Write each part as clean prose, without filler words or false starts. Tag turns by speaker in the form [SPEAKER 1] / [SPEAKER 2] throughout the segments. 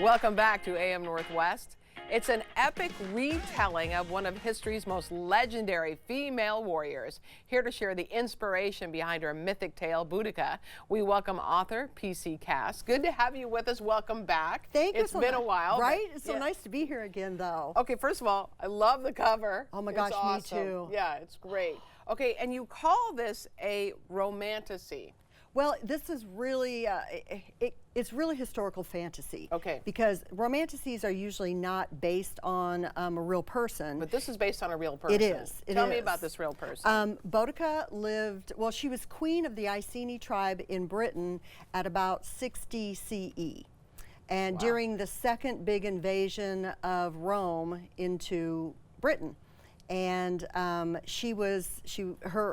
[SPEAKER 1] Welcome back to AM Northwest. It's an epic retelling of one of history's most legendary female warriors. Here to share the inspiration behind her mythic tale, Boudicca, we welcome author P.C. Cass. Good to have you with us. Welcome back.
[SPEAKER 2] Thank you.
[SPEAKER 1] It's been a while.
[SPEAKER 2] Right? It's so nice to be here again, though.
[SPEAKER 1] Okay, first of all, I love the cover.
[SPEAKER 2] Oh my gosh,
[SPEAKER 1] awesome.
[SPEAKER 2] me too.
[SPEAKER 1] Yeah, it's great. Okay, and you call this a romantasy.
[SPEAKER 2] Well, this is really, it's really historical fantasy.
[SPEAKER 1] Okay.
[SPEAKER 2] Because romantasies are usually not based on a real person.
[SPEAKER 1] But this is based on a real person.
[SPEAKER 2] It is.
[SPEAKER 1] Tell me about this real person.
[SPEAKER 2] Boudicca lived, well, she was queen of the Iceni tribe in Britain at about 60 CE. And
[SPEAKER 1] Wow.
[SPEAKER 2] during the second big invasion of Rome into Britain. And her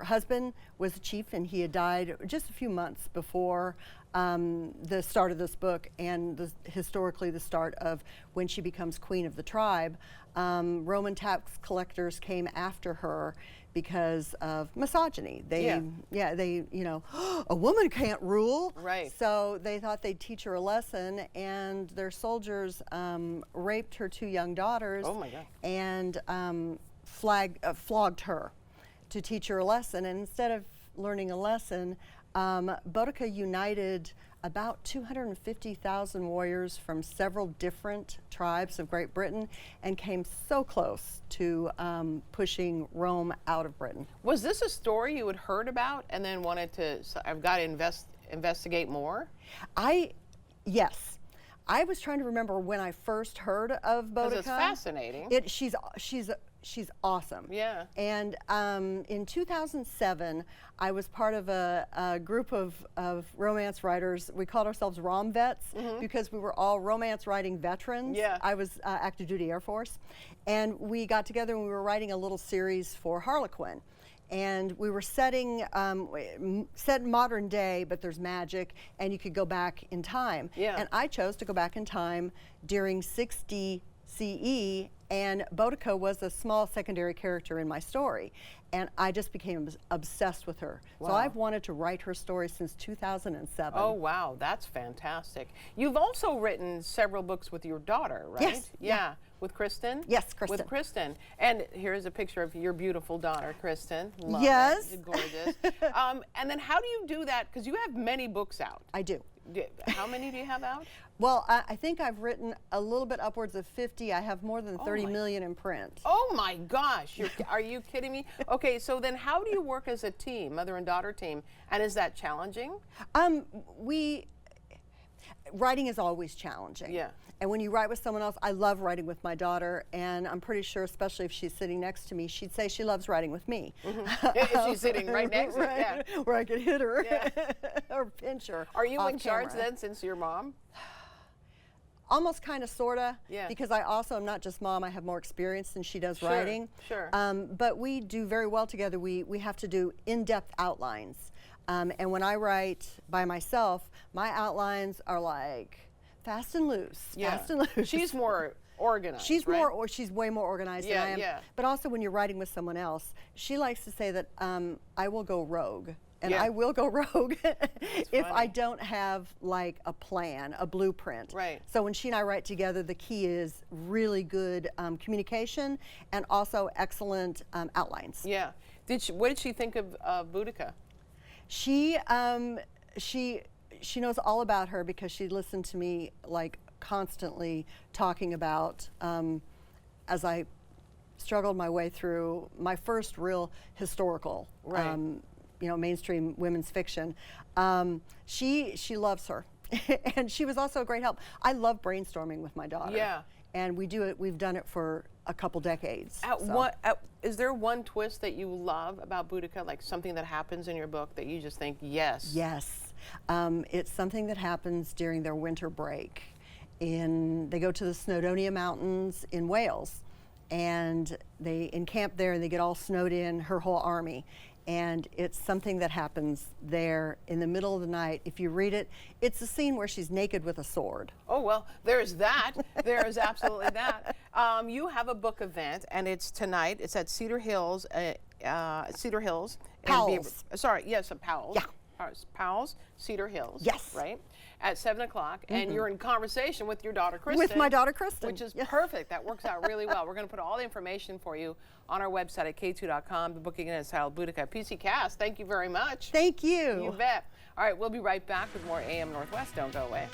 [SPEAKER 2] husband was a chief, and he had died just a few months before the start of this book, and historically the start of when she becomes queen of the tribe. Roman tax collectors came after her because of misogyny. They, you know, a woman can't rule.
[SPEAKER 1] Right.
[SPEAKER 2] So they thought they'd teach her a lesson, and their soldiers raped her two young daughters.
[SPEAKER 1] Oh my God.
[SPEAKER 2] And flogged her to teach her a lesson. And instead of learning a lesson, Boudicca united about 250,000 warriors from several different tribes of Great Britain and came so close to pushing Rome out of Britain.
[SPEAKER 1] Was this a story you had heard about and then wanted to, I've got to investigate more?
[SPEAKER 2] Yes. I was trying to remember when I first heard of Boudicca.
[SPEAKER 1] Because it's fascinating.
[SPEAKER 2] She's awesome.
[SPEAKER 1] Yeah.
[SPEAKER 2] And in 2007, I was part of a group of romance writers. We called ourselves Rom Vets because we were all romance writing veterans.
[SPEAKER 1] Yeah.
[SPEAKER 2] I was active duty Air Force. And we got together and we were writing a little series for Harlequin. And we were set in modern day, but there's magic, and you could go back in time.
[SPEAKER 1] Yeah.
[SPEAKER 2] And I chose to go back in time during 60 CE, and Boudicca was a small secondary character in my story. And I just became obsessed with her.
[SPEAKER 1] Wow.
[SPEAKER 2] So I've wanted to write her story since 2007.
[SPEAKER 1] Oh, wow, that's fantastic. You've also written several books with your daughter, right?
[SPEAKER 2] Yes.
[SPEAKER 1] Yeah. With Kristen?
[SPEAKER 2] Yes, Kristen.
[SPEAKER 1] With Kristen. And here's a picture of your beautiful daughter, Kristen. Love
[SPEAKER 2] Yes.
[SPEAKER 1] it. Gorgeous. And then how do you do that? Because you have many books out.
[SPEAKER 2] I do.
[SPEAKER 1] How many do you have out?
[SPEAKER 2] Well, I think I've written a little bit upwards of 50. I have more than 30 million in print.
[SPEAKER 1] Oh my gosh, are you kidding me? Okay, so then how do you work as a team, mother and daughter team, and is that challenging?
[SPEAKER 2] Writing is always challenging.
[SPEAKER 1] Yeah.
[SPEAKER 2] And when you write with someone else, I love writing with my daughter, and I'm pretty sure, especially if she's sitting next to me, she'd say she loves writing with me.
[SPEAKER 1] If she's sitting right next to you, yeah.
[SPEAKER 2] Where I could hit her or pinch her.
[SPEAKER 1] Are you in charge
[SPEAKER 2] camera.
[SPEAKER 1] then, since you're mom?
[SPEAKER 2] Almost, kind of, sorta.
[SPEAKER 1] Yeah.
[SPEAKER 2] Because I also am not just mom. I have more experience than she does
[SPEAKER 1] Sure,
[SPEAKER 2] writing.
[SPEAKER 1] sure.
[SPEAKER 2] But we do very well together. We have to do in-depth outlines. And when I write by myself, my outlines are like fast and loose.
[SPEAKER 1] Yeah.
[SPEAKER 2] Fast and loose.
[SPEAKER 1] She's more organized.
[SPEAKER 2] She's
[SPEAKER 1] right?
[SPEAKER 2] she's way more organized than I am.
[SPEAKER 1] Yeah.
[SPEAKER 2] But also when you're writing with someone else, she likes to say that I will go rogue. And
[SPEAKER 1] Yeah.
[SPEAKER 2] I will go rogue if I
[SPEAKER 1] funny.
[SPEAKER 2] don't have like a plan, a blueprint.
[SPEAKER 1] Right.
[SPEAKER 2] So when she and I write together, the key is really good communication and also excellent outlines.
[SPEAKER 1] Yeah. What did she think of Boudicca?
[SPEAKER 2] She knows all about her because she listened to me like constantly talking about as I struggled my way through my first real historical mainstream women's fiction. She loves her. And she was also a great help. I love brainstorming with my daughter.
[SPEAKER 1] Yeah.
[SPEAKER 2] And we've done it for a couple decades.
[SPEAKER 1] Is there one twist that you love about Boudicca, like something that happens in your book that you just think, yes?
[SPEAKER 2] Yes. It's something that happens during their winter break. They go to the Snowdonia Mountains in Wales, and they encamp there and they get all snowed in, her whole army. And it's something that happens there in the middle of the night. If you read it, it's a scene where she's naked with a sword.
[SPEAKER 1] Oh, well, there's that. There is absolutely that. You have a book event, and it's tonight. It's at Cedar Hills.
[SPEAKER 2] Powell's.
[SPEAKER 1] Sorry, yes, Powell's.
[SPEAKER 2] Yeah.
[SPEAKER 1] Powell's Cedar Hills.
[SPEAKER 2] Yes.
[SPEAKER 1] Right? At 7 o'clock, and you're in conversation with your daughter, Kristen.
[SPEAKER 2] With my daughter, Kristen.
[SPEAKER 1] Which is perfect. That works out really well. We're going to put all the information for you on our website at k2.com. The booking is titled Boudicca. PC Cast, thank you very much.
[SPEAKER 2] Thank you.
[SPEAKER 1] You bet. All right, we'll be right back with more AM Northwest. Don't go away.